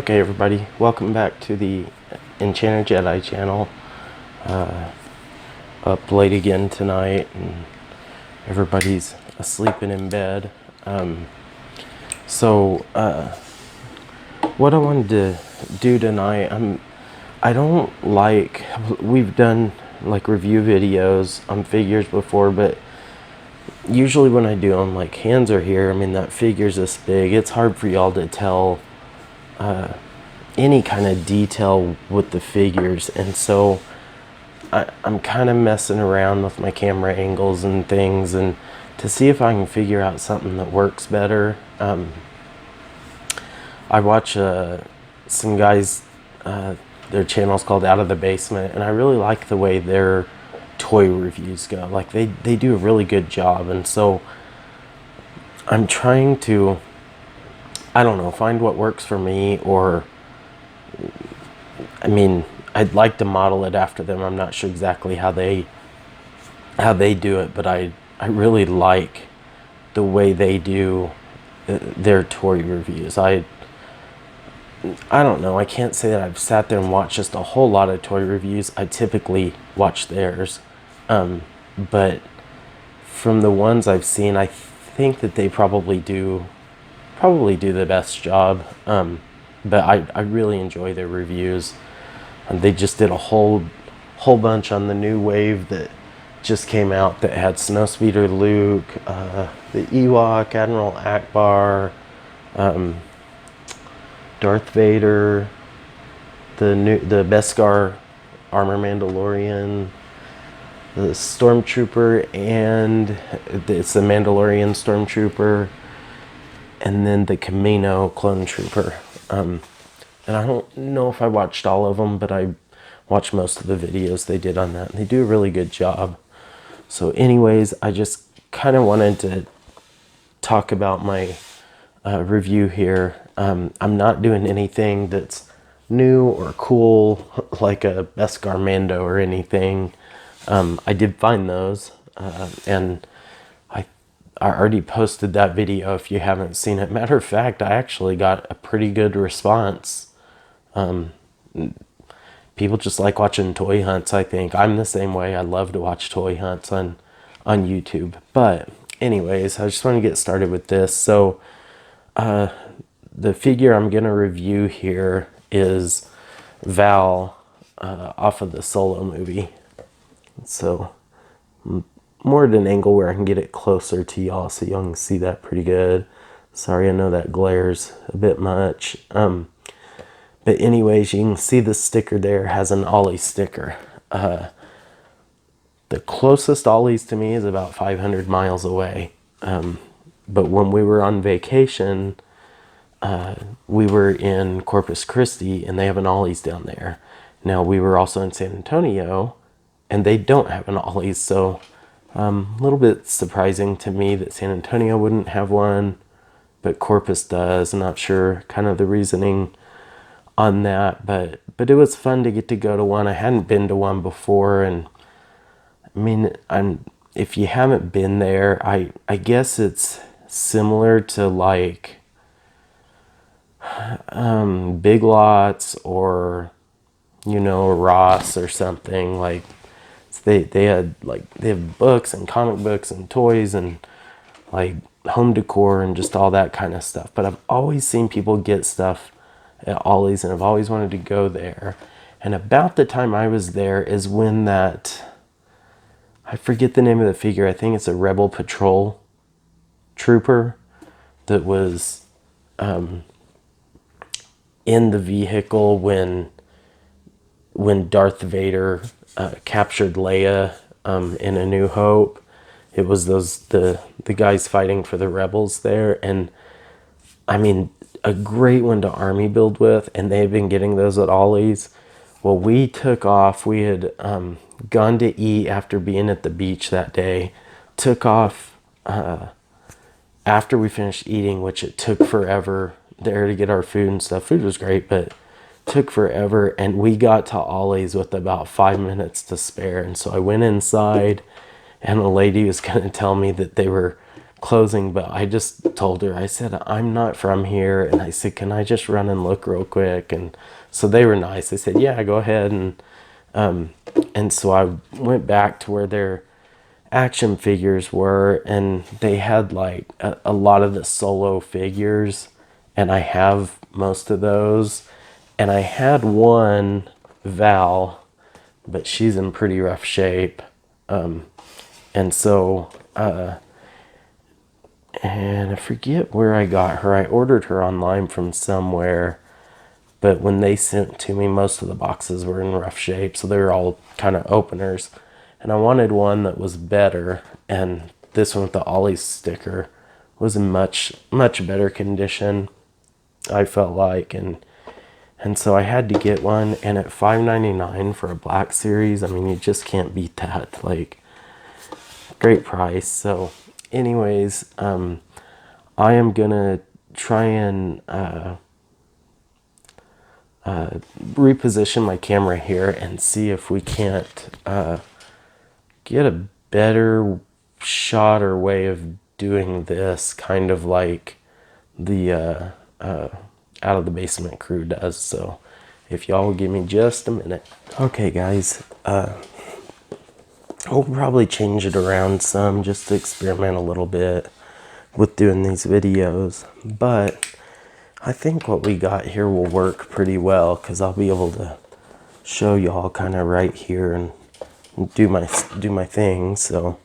Okay, everybody, welcome back to the Enchanted Jedi channel. Up late again tonight, and everybody's asleep and in bed. So, what I wanted to do tonight, I don't like, we've done like review videos on figures before, but usually when I do them, like hands are here, I mean that figure's this big, it's hard for y'all to tell any kind of detail with the figures, and so I'm kind of messing around with my camera angles and things, and to see if I can figure out something that works better. I watch some guys, their channel's called Out of the Basement, and I really like the way their toy reviews go. Like they do a really good job, and so I'm trying to, I don't know, find what works for me, or I mean, I'd like to model it after them. I'm not sure exactly how they do it, but I really like the way they do their toy reviews. I don't know. I can't say that I've sat there and watched just a whole lot of toy reviews. I typically watch theirs, but from the ones I've seen, I think that they probably do the best job. But I really enjoy their reviews. They just did a whole bunch on the new wave that just came out that had Snowspeeder Luke, the Ewok, Admiral Akbar, Darth Vader, the Beskar armor Mandalorian, the Stormtrooper, and it's the Mandalorian Stormtrooper, and then the Camino Clone Trooper. And I don't know if I watched all of them, but I watched most of the videos they did on that, and they do a really good job. So anyways, I just kind of wanted to talk about my review here. I'm not doing anything that's new or cool, like a Beskar Mando or anything. I did find those, and I already posted that video if you haven't seen it. Matter of fact, I actually got a pretty good response. People just like watching toy hunts, I think. I'm the same way. I love to watch toy hunts on YouTube. But anyways, I just want to get started with this. So the figure I'm going to review here is Val off of the Solo movie. So more at an angle where I can get it closer to y'all so y'all can see that pretty good. Sorry, I know that glares a bit much. But anyways, you can see the sticker there has an Ollie sticker. The closest Ollie's to me is about 500 miles away. But when we were on vacation, we were in Corpus Christi, and they have an Ollie's down there. Now, we were also in San Antonio, and they don't have an Ollie's, so a little bit surprising to me that San Antonio wouldn't have one, but Corpus does. I'm not sure kind of the reasoning on that, but it was fun to get to go to one. I hadn't been to one before, and I mean, if you haven't been there, I guess it's similar to like Big Lots or, you know, Ross or something. Like they have books and comic books and toys and like home decor and just all that kind of stuff. But I've always seen people get stuff at Ollie's, and I've always wanted to go there. And about the time I was there is when that, I forget the name of the figure, I think it's a Rebel Patrol trooper that was in the vehicle when Darth Vader captured Leia in A New Hope. It was the guys fighting for the rebels there, and I mean, a great one to army build with, and they've been getting those at Ollie's. Well, we took off. We had gone to eat after being at the beach that day. Took off after we finished eating, which it took forever there to get our food and stuff. Food was great, but took forever, and we got to Ollie's with about 5 minutes to spare. And so I went inside, and a lady was going to tell me that they were closing, but I just told her, I said, I'm not from here. And I said, can I just run and look real quick? And so they were nice. They said, yeah, go ahead. And so I went back to where their action figures were, and they had like a lot of the solo figures, and I have most of those. And I had one Val, but she's in pretty rough shape. And so, and I forget where I got her. I ordered her online from somewhere, but when they sent to me, most of the boxes were in rough shape, so they were all kind of openers. And I wanted one that was better, and this one with the Ollie sticker was in much better condition, I felt like. And so I had to get one, and at $5.99 for a Black Series, I mean, you just can't beat that. Like, great price. So anyways, I am gonna try and reposition my camera here and see if we can't get a better shot or way of doing this, kind of like the Out of the Basement crew does. So if y'all will give me just a minute. Okay guys, I'll probably change it around some just to experiment a little bit with doing these videos, but I think what we got here will work pretty well, because I'll be able to show y'all kind of right here and do my thing. So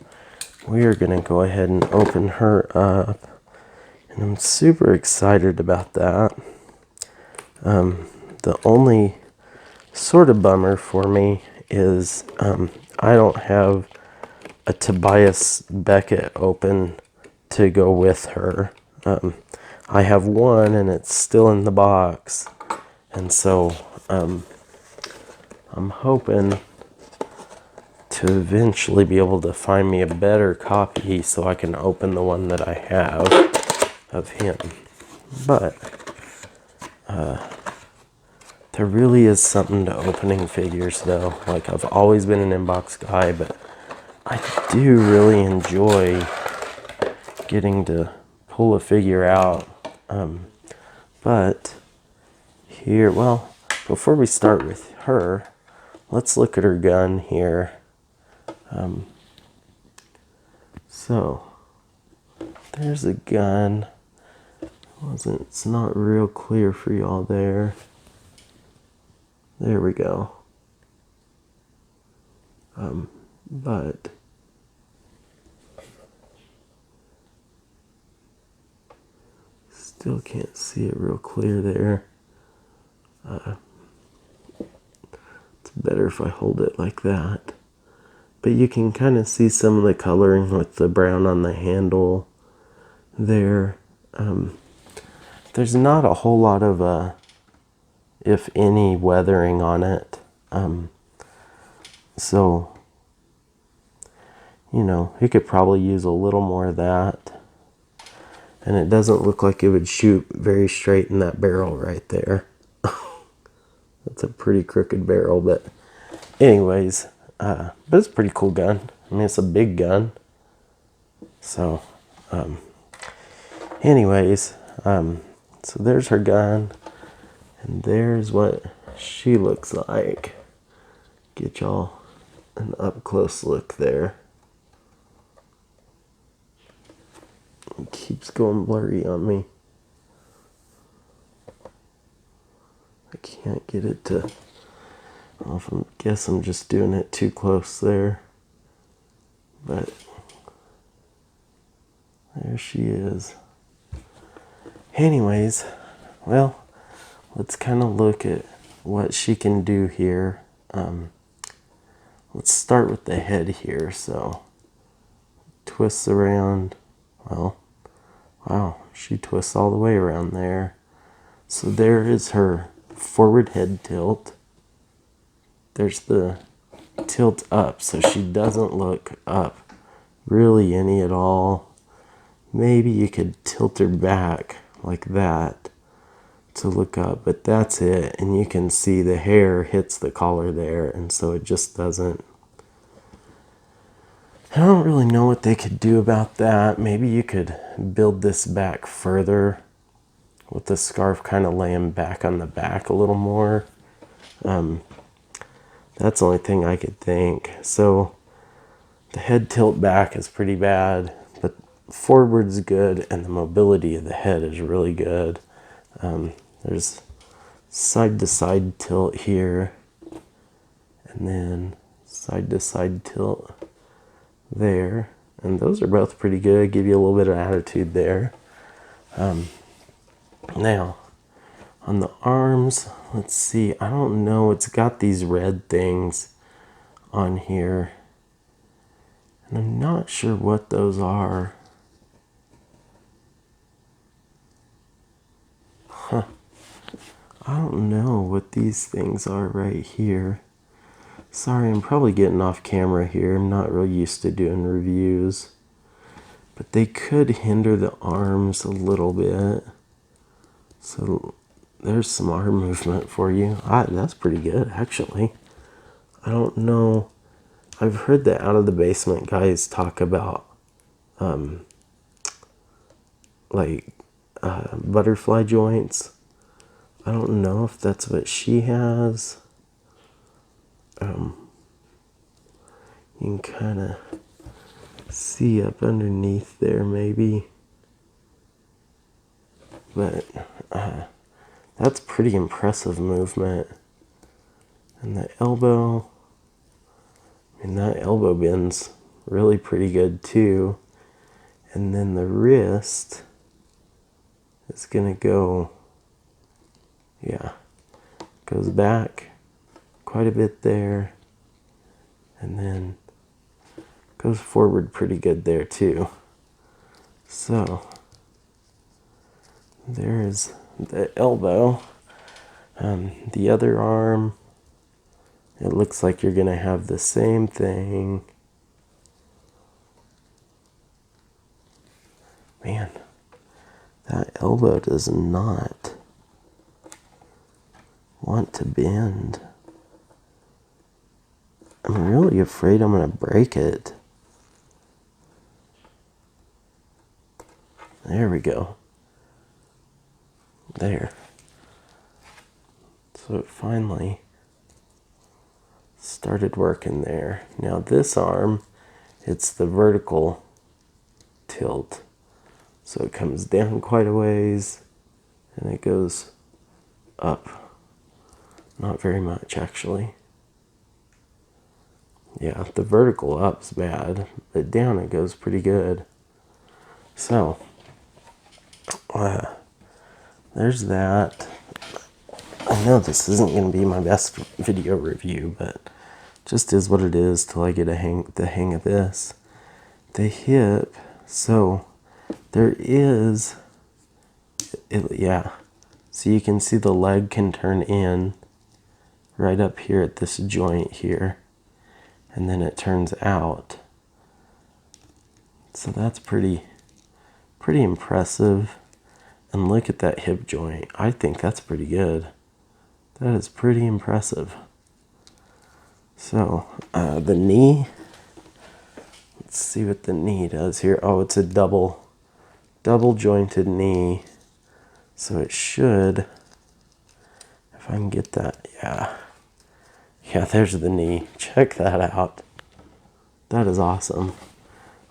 we are gonna go ahead and open her up, and I'm super excited about that. The only sort of bummer for me is I don't have a Tobias Beckett open to go with her. I have one, and it's still in the box, and so I'm hoping to eventually be able to find me a better copy so I can open the one that I have of him. But there really is something to opening figures, though. Like, I've always been an inbox guy, but I do really enjoy getting to pull a figure out. But here, well, before we start with her, let's look at her gun here. So there's a gun. It's not real clear for y'all there. There we go. But still can't see it real clear there. It's better if I hold it like that. But you can kind of see some of the coloring with the brown on the handle there. There's not a whole lot of, if any, weathering on it. So, you know, it could probably use a little more of that. And it doesn't look like it would shoot very straight in that barrel right there. That's a pretty crooked barrel, but anyways, but it's a pretty cool gun. I mean, it's a big gun. So, anyways, so there's her gun, and there's what she looks like. Get y'all an up close look there. It keeps going blurry on me. I can't get it to, I guess I'm just doing it too close there. But there she is. Anyways, well, let's kind of look at what she can do here. Let's start with the head here. So, twists around. Well, wow, she twists all the way around there. So there is her forward head tilt. There's the tilt up, so she doesn't look up really any at all. Maybe you could tilt her back like that to look up, but that's it. And you can see the hair hits the collar there, and so it just doesn't I don't really know what they could do about that. Maybe you could build this back further with the scarf kind of laying back on the back a little more. That's the only thing I could think. So the head tilt back is pretty bad, but forward's good, and the mobility of the head is really good. There's side to side tilt here, and then side to side tilt there, and those are both pretty good. Give you a little bit of attitude there. Now on the arms, let's see, I don't know, it's got these red things on here, and I'm not sure what those are. I don't know what these things are right here. Sorry, I'm probably getting off camera here. I'm not real used to doing reviews. But they could hinder the arms a little bit. So there's some arm movement for you. That's pretty good, actually. I don't know. I've heard the Out of the Basement guys talk about butterfly joints. I don't know if that's what she has. You can kind of see up underneath there maybe. But that's pretty impressive movement. And the elbow, and that elbow bend's really pretty good too. And then the wrist is gonna go, yeah, goes back quite a bit there, and then goes forward pretty good there too. So there's the elbow. The other arm, it looks like you're gonna have the same thing. Man, that elbow does not want to bend. I'm really afraid I'm gonna break it. There we go. There. So it finally started working there. Now this arm, it's the vertical tilt. So it comes down quite a ways and it goes up. Not very much, actually. Yeah, the vertical up's bad, but down it goes pretty good. So there's that. I know this isn't going to be my best video review, but just is what it is till I get the hang of this. The hip, so there is, yeah, so you can see the leg can turn in right up here at this joint here, and then it turns out. So that's pretty impressive. And look at that hip joint. I think that's pretty good. That is pretty impressive. So the knee, let's see what the knee does here. Oh, it's a double jointed knee. So it should, if I can get that, yeah, there's the knee. Check that out. That is awesome.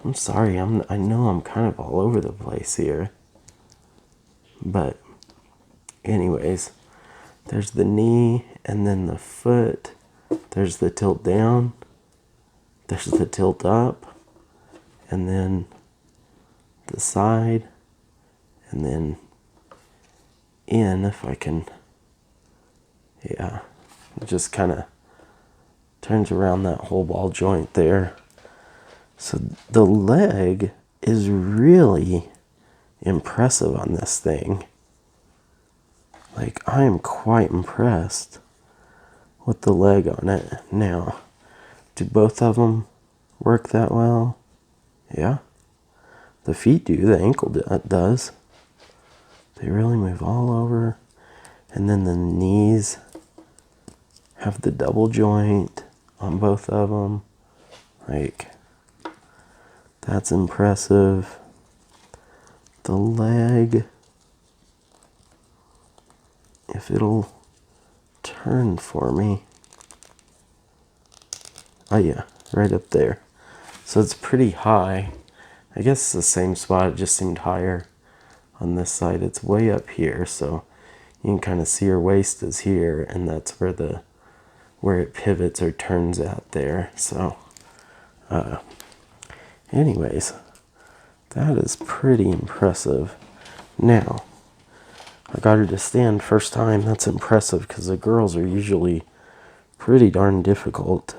I'm sorry, I know I'm kind of all over the place here. But anyways, there's the knee, and then the foot. There's the tilt down. There's the tilt up. And then the side. And then in, if I can, yeah, it just kind of turns around that whole ball joint there. So the leg is really impressive on this thing. Like, I am quite impressed with the leg on it. Now, do both of them work that well? Yeah. The feet do, the ankle does. They really move all over. And then the knees have the double joint on both of them. Like, That's impressive. The leg, if it'll turn for me. Oh yeah, right up there. So it's pretty high. I guess it's the same spot, it just seemed higher on this side. It's way up here, so you can kind of see her waist is here, and that's where it pivots or turns at there. So anyways, that is pretty impressive. Now, I got her to stand first time. That's impressive because the girls are usually pretty darn difficult.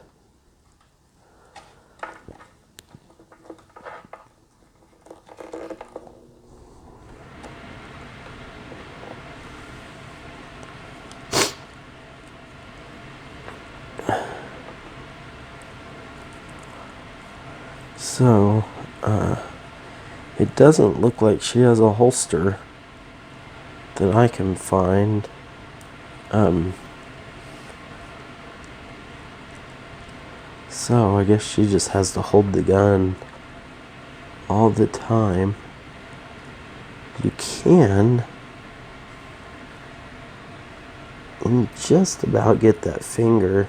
So, it doesn't look like she has a holster that I can find. So I guess she just has to hold the gun all the time. You can just about get that finger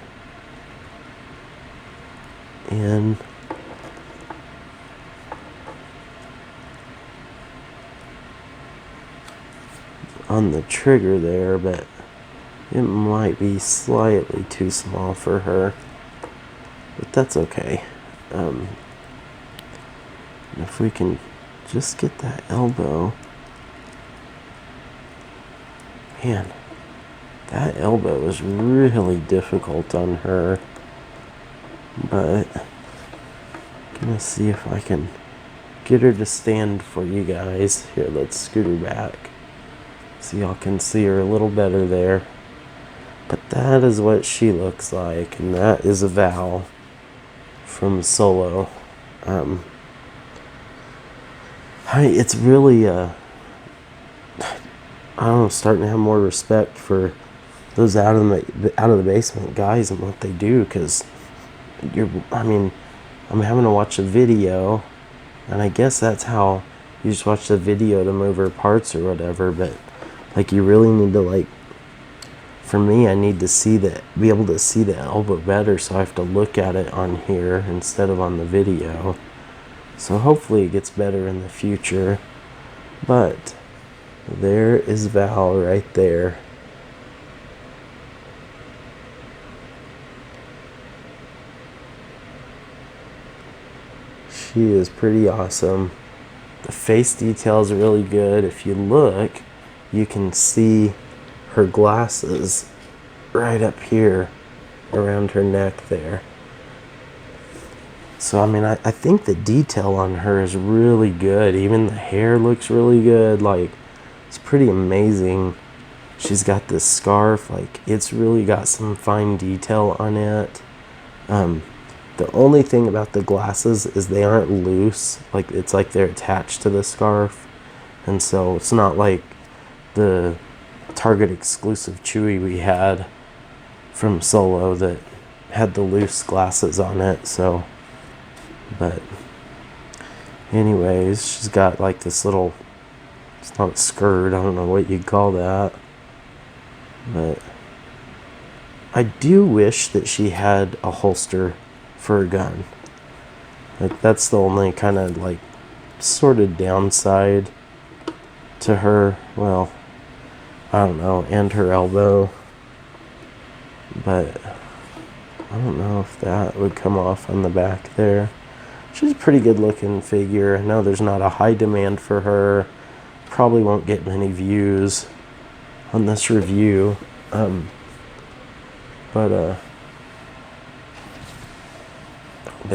in. On the trigger there, but it might be slightly too small for her, but that's okay. If we can just get that elbow, man, that elbow is really difficult on her, but I'm gonna see if I can get her to stand for you guys. Here, let's scoot her back so y'all can see her a little better there. But that is what she looks like, and that is a Val from Solo. It's really, I don't know, starting to have more respect for those out of the basement guys and what they do, because I'm having to watch a video, and I guess that's how you just watch the video to move her parts or whatever, but like you really need to, like, for me, I need to be able to see the elbow better, so I have to look at it on here instead of on the video. So hopefully it gets better in the future. But there is Val right there. She is pretty awesome. The face detail is really good. If you look, you can see her glasses right up here around her neck there. So I think the detail on her is really good. Even the hair looks really good. Like, it's pretty amazing. She's got this scarf, like, it's really got some fine detail on it. The only thing about the glasses is they aren't loose. Like, it's like they're attached to the scarf, and so it's not like the Target exclusive Chewy we had from Solo that had the loose glasses on it. So, but anyways, she's got like this little, it's not a skirt, I don't know what you'd call that, but I do wish that she had a holster for a gun. Like, that's the only kind of like sort of downside to her. Well, I don't know, and her elbow, but I don't know if that would come off on the back there. She's a pretty good looking figure. I know there's not a high demand for her. Probably won't get many views on this review. But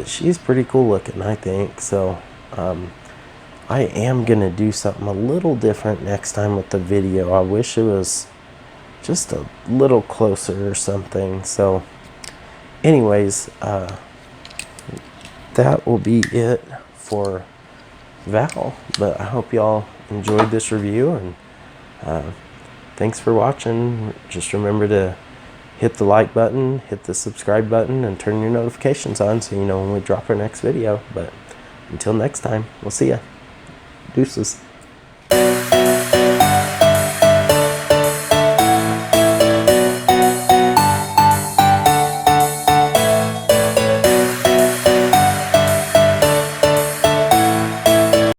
she's pretty cool looking, I think. So I am gonna do something a little different next time with the video. I wish it was just a little closer or something. So anyways, that will be it for Val. But I hope y'all enjoyed this review, and thanks for watching. Just remember to hit the like button, hit the subscribe button, and turn your notifications on so you know when we drop our next video. But until next time, we'll see ya. Deuces.